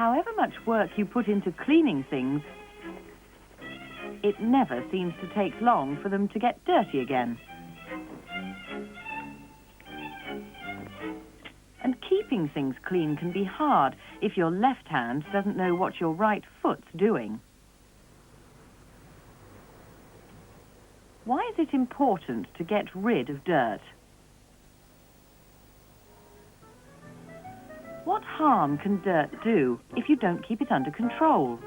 However much work you put into cleaning things, it never seems to take long for them to get dirty again. And keeping things clean can be hard if your left hand doesn't know what your right foot's doing. Why is it important to get rid of dirt? What harm can dirt do if you don't keep it under control?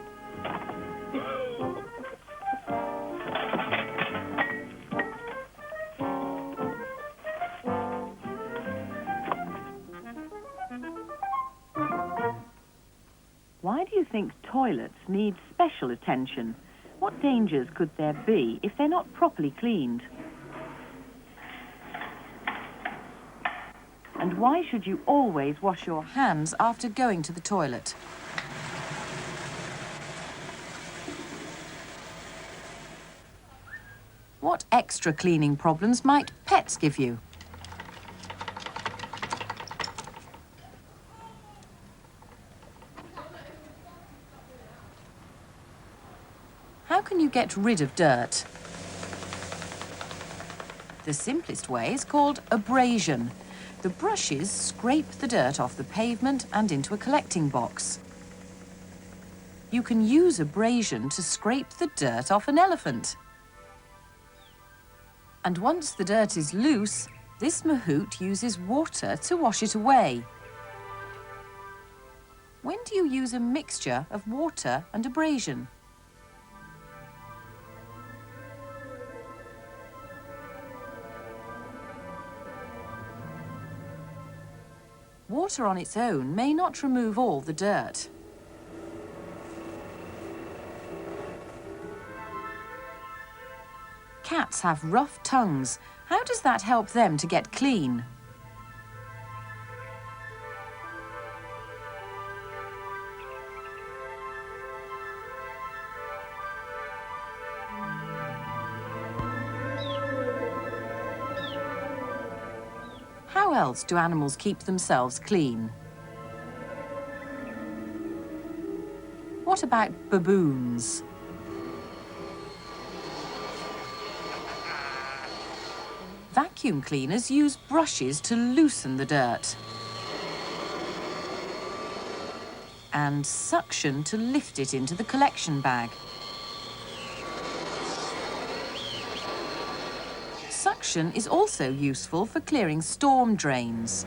Why do you think toilets need special attention? What dangers could there be if they're not properly cleaned? And why should you always wash your hands after going to the toilet? What extra cleaning problems might pets give you? How can you get rid of dirt? The simplest way is called abrasion. The brushes scrape the dirt off the pavement and into a collecting box. You can use abrasion to scrape the dirt off an elephant. And once the dirt is loose, this mahout uses water to wash it away. When do you use a mixture of water and abrasion? Water on its own may not remove all the dirt. Cats have rough tongues. How does that help them to get clean? How else do animals keep themselves clean? What about baboons? Vacuum cleaners use brushes to loosen the dirt and suction to lift it into the collection bag. Suction is also useful for clearing storm drains.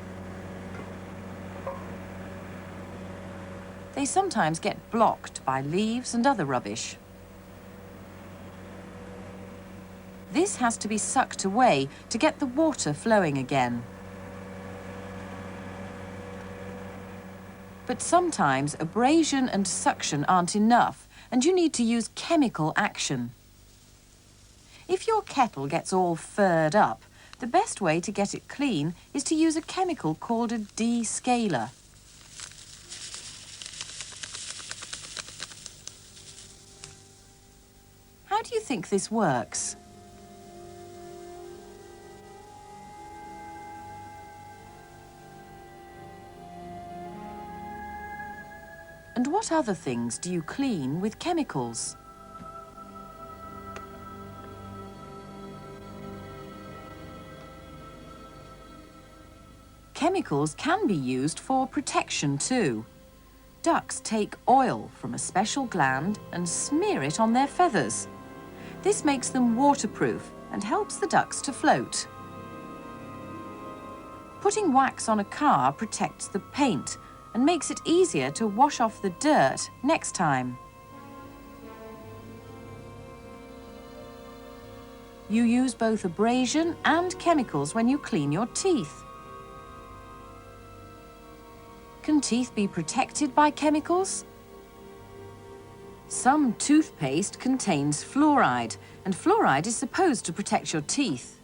They sometimes get blocked by leaves and other rubbish. This has to be sucked away to get the water flowing again. But sometimes abrasion and suction aren't enough, and you need to use chemical action. If your kettle gets all furred up, the best way to get it clean is to use a chemical called a descaler. How do you think this works? And what other things do you clean with chemicals? Chemicals can be used for protection too. Ducks take oil from a special gland and smear it on their feathers. This makes them waterproof and helps the ducks to float. Putting wax on a car protects the paint and makes it easier to wash off the dirt next time. You use both abrasion and chemicals when you clean your teeth. Can teeth be protected by chemicals? Some toothpaste contains fluoride, and fluoride is supposed to protect your teeth.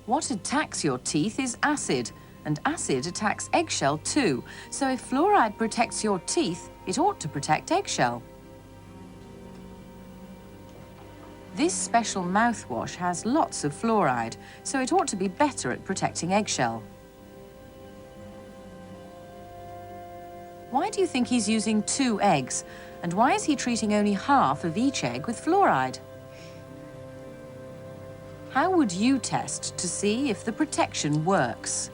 What attacks your teeth is acid, and acid attacks eggshell too, so if fluoride protects your teeth, it ought to protect eggshell. This special mouthwash has lots of fluoride, so it ought to be better at protecting eggshell. Why do you think he's using 2 eggs? And why is he treating only half of each egg with fluoride? How would you test to see if the protection works?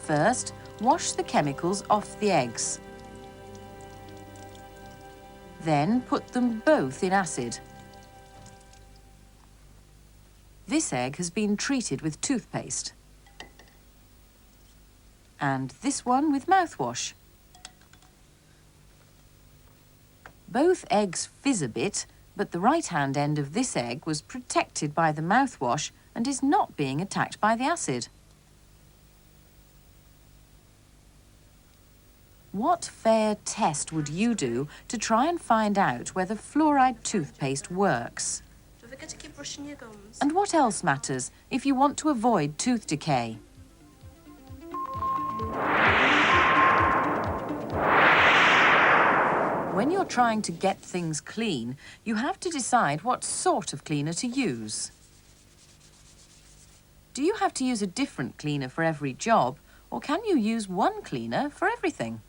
First, wash the chemicals off the eggs. Then put them both in acid. This egg has been treated with toothpaste. And this one with mouthwash. Both eggs fizz a bit, but the right-hand end of this egg was protected by the mouthwash and is not being attacked by the acid. What fair test would you do to try and find out whether fluoride toothpaste works? Don't forget to keep brushing your gums. And what else matters if you want to avoid tooth decay? When you're trying to get things clean, you have to decide what sort of cleaner to use. Do you have to use a different cleaner for every job, or can you use one cleaner for everything?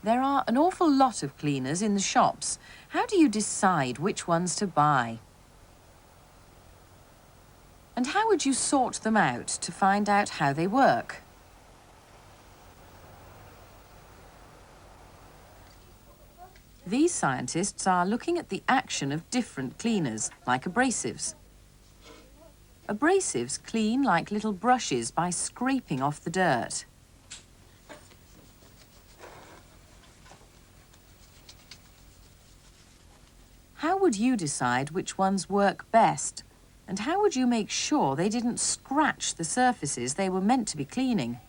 There are an awful lot of cleaners in the shops. How do you decide which ones to buy? And how would you sort them out to find out how they work? These scientists are looking at the action of different cleaners, like abrasives. Abrasives clean like little brushes by scraping off the dirt. How would you decide which ones work best? And how would you make sure they didn't scratch the surfaces they were meant to be cleaning?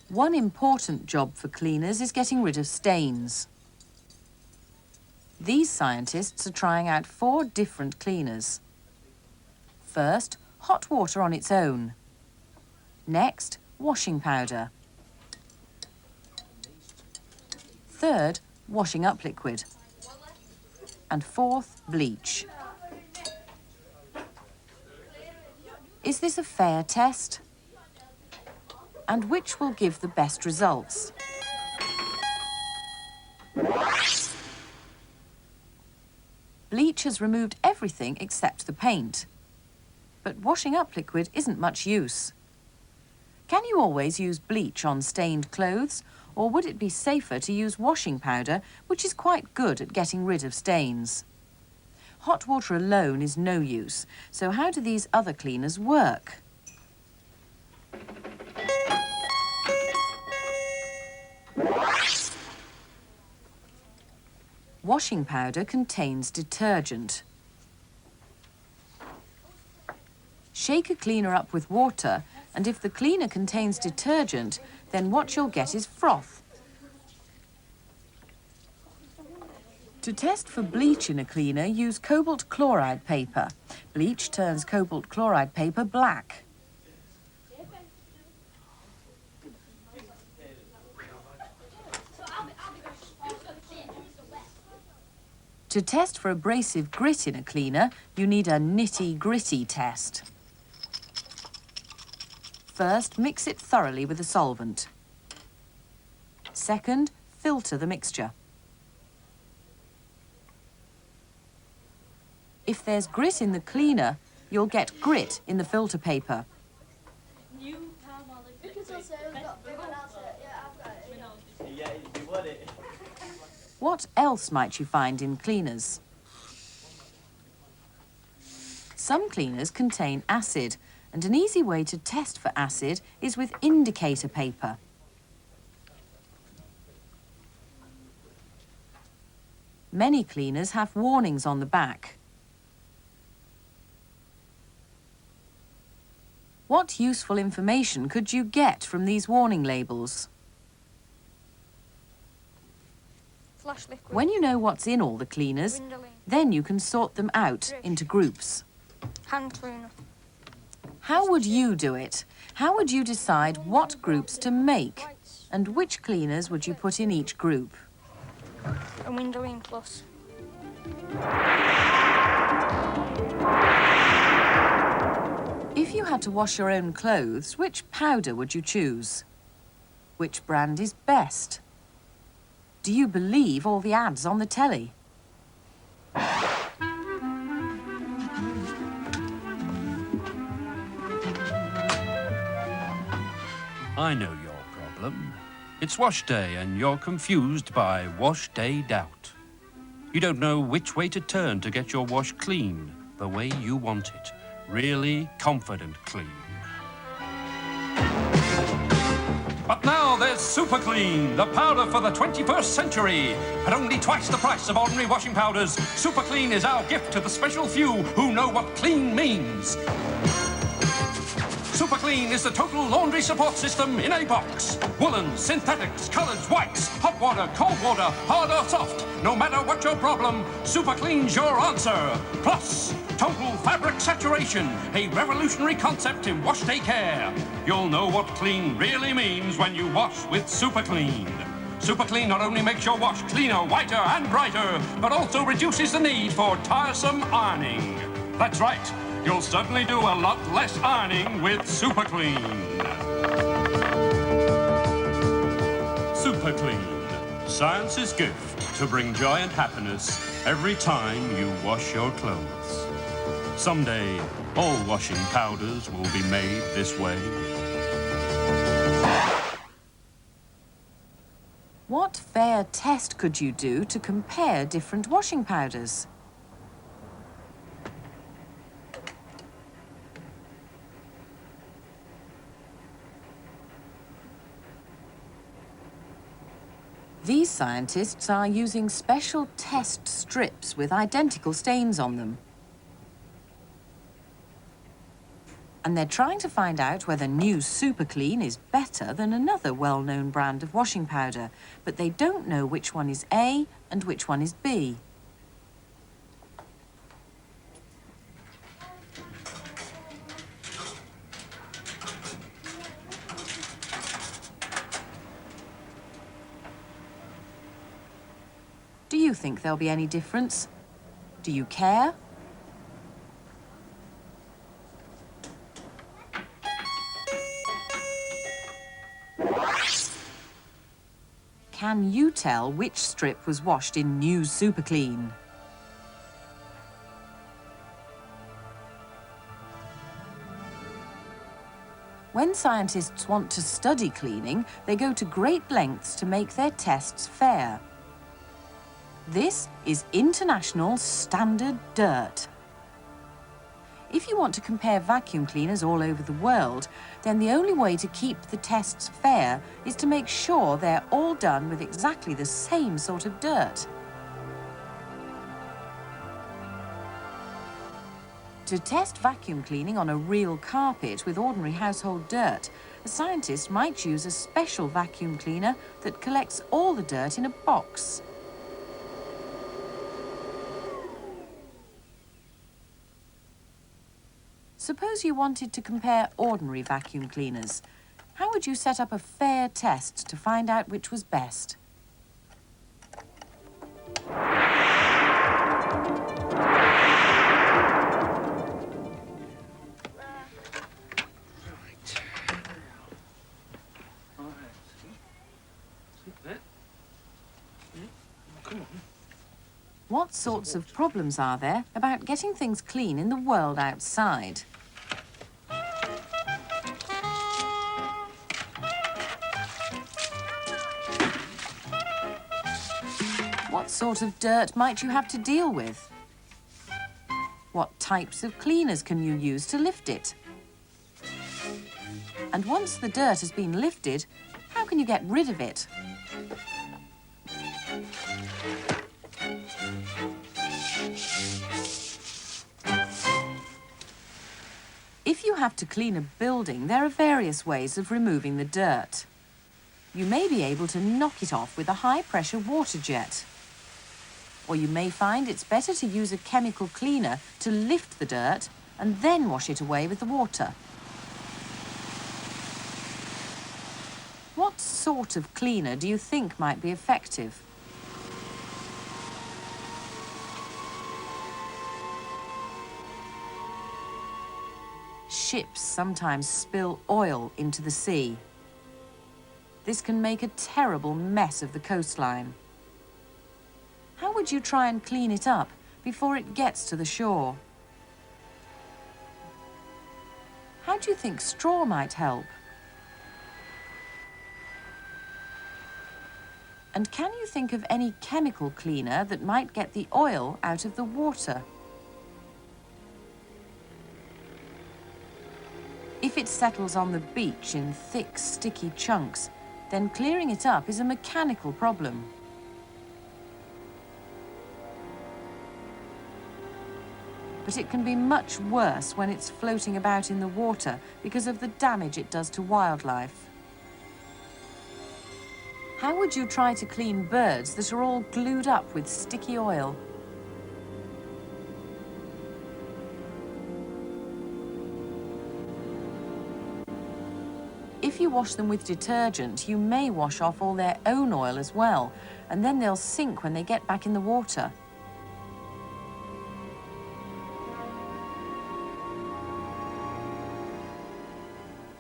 One important job for cleaners is getting rid of stains. These scientists are trying out 4 different cleaners. First, hot water on its own. Next, washing powder. Third, washing up liquid. And fourth, bleach. Is this a fair test? And which will give the best results? Bleach has removed everything except the paint. But washing up liquid isn't much use. Can you always use bleach on stained clothes? Or would it be safer to use washing powder, which is quite good at getting rid of stains? Hot water alone is no use, so how do these other cleaners work? Washing powder contains detergent. Shake a cleaner up with water, and if the cleaner contains detergent, then what you'll get is froth. To test for bleach in a cleaner, use cobalt chloride paper. Bleach turns cobalt chloride paper black. To test for abrasive grit in a cleaner, you need a nitty-gritty test. First, mix it thoroughly with a solvent. Second, filter the mixture. If there's grit in the cleaner, you'll get grit in the filter paper. What else might you find in cleaners? Some cleaners contain acid, and an easy way to test for acid is with indicator paper. Many cleaners have warnings on the back. What useful information could you get from these warning labels? Flash liquid. When you know what's in all the cleaners, Windowing. then you can sort them out into groups. Hand cleaner. How would you do it? How would you decide what groups to make? And which cleaners would you put in each group? A window in plus. If you had to wash your own clothes, which powder would you choose? Which brand is best? Do you believe all the ads on the telly? I know your problem. It's wash day and you're confused by wash day doubt. You don't know which way to turn to get your wash clean, the way you want it. Really confident clean. But now there's Super Clean, the powder for the 21st century. At only twice the price of ordinary washing powders, Super Clean is our gift to the special few who know what clean means. Super Clean is the total laundry support system in a box. Woolens, synthetics, colors, whites, hot water, cold water, hard or soft. No matter what your problem, Super Clean's your answer. Plus, total fabric saturation, a revolutionary concept in wash day care. You'll know what clean really means when you wash with Super Clean. Super Clean not only makes your wash cleaner, whiter and brighter, but also reduces the need for tiresome ironing. That's right. You'll certainly do a lot less ironing with Super Clean. Super Clean, science's gift to bring joy and happiness every time you wash your clothes. Someday, all washing powders will be made this way. What fair test could you do to compare different washing powders? These scientists are using special test strips with identical stains on them. And they're trying to find out whether new Super Clean is better than another well-known brand of washing powder, but they don't know which one is A and which one is B. Do you think there'll be any difference? Do you care? Can you tell which strip was washed in new Super Clean? When scientists want to study cleaning, they go to great lengths to make their tests fair. This is international standard dirt. If you want to compare vacuum cleaners all over the world, then the only way to keep the tests fair is to make sure they're all done with exactly the same sort of dirt. To test vacuum cleaning on a real carpet with ordinary household dirt, a scientist might use a special vacuum cleaner that collects all the dirt in a box. Suppose you wanted to compare ordinary vacuum cleaners. How would you set up a fair test to find out which was best? What sorts of problems are there about getting things clean in the world outside? What sort of dirt might you have to deal with? What types of cleaners can you use to lift it? And once the dirt has been lifted, how can you get rid of it? If you have to clean a building, there are various ways of removing the dirt. You may be able to knock it off with a high-pressure water jet. Or you may find it's better to use a chemical cleaner to lift the dirt and then wash it away with the water. What sort of cleaner do you think might be effective? Ships sometimes spill oil into the sea. This can make a terrible mess of the coastline. How would you try and clean it up before it gets to the shore? How do you think straw might help? And can you think of any chemical cleaner that might get the oil out of the water? If it settles on the beach in thick, sticky chunks, then clearing it up is a mechanical problem. But it can be much worse when it's floating about in the water because of the damage it does to wildlife. How would you try to clean birds that are all glued up with sticky oil? If you wash them with detergent, you may wash off all their own oil as well, and then they'll sink when they get back in the water.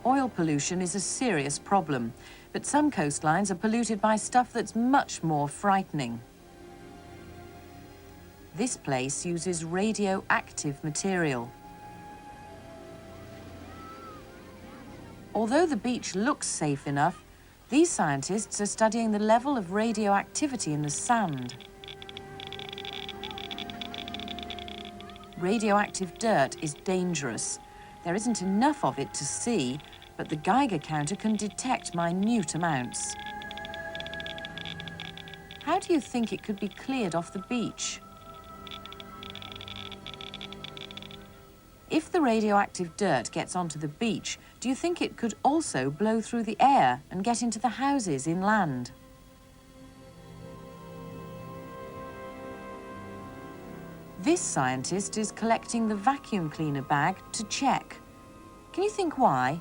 Oil pollution is a serious problem, but some coastlines are polluted by stuff that's much more frightening. This place uses radioactive material. Although the beach looks safe enough, these scientists are studying the level of radioactivity in the sand. Radioactive dirt is dangerous. There isn't enough of it to see, but the Geiger counter can detect minute amounts. How do you think it could be cleared off the beach? If the radioactive dirt gets onto the beach, do you think it could also blow through the air and get into the houses inland? This scientist is collecting the vacuum cleaner bag to check. Can you think why?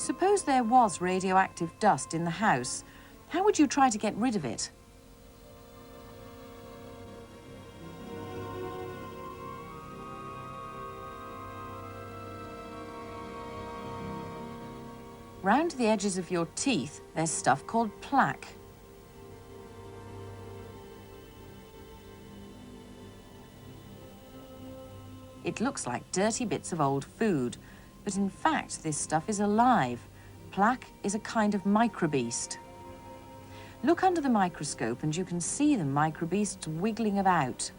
Suppose there was radioactive dust in the house. How would you try to get rid of it? Round the edges of your teeth, there's stuff called plaque. It looks like dirty bits of old food, but in fact this stuff is alive. Plaque is a kind of microbeast. Look under the microscope and you can see the microbeasts wiggling about.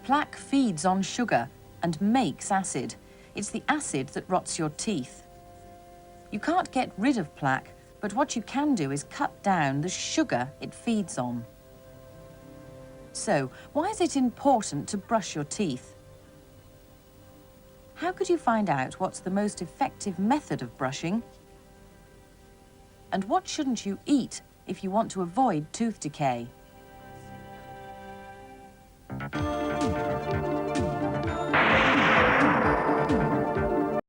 Plaque feeds on sugar and makes acid. It's the acid that rots your teeth. You can't get rid of plaque, but what you can do is cut down the sugar it feeds on. So, why is it important to brush your teeth? How could you find out what's the most effective method of brushing? And what shouldn't you eat if you want to avoid tooth decay?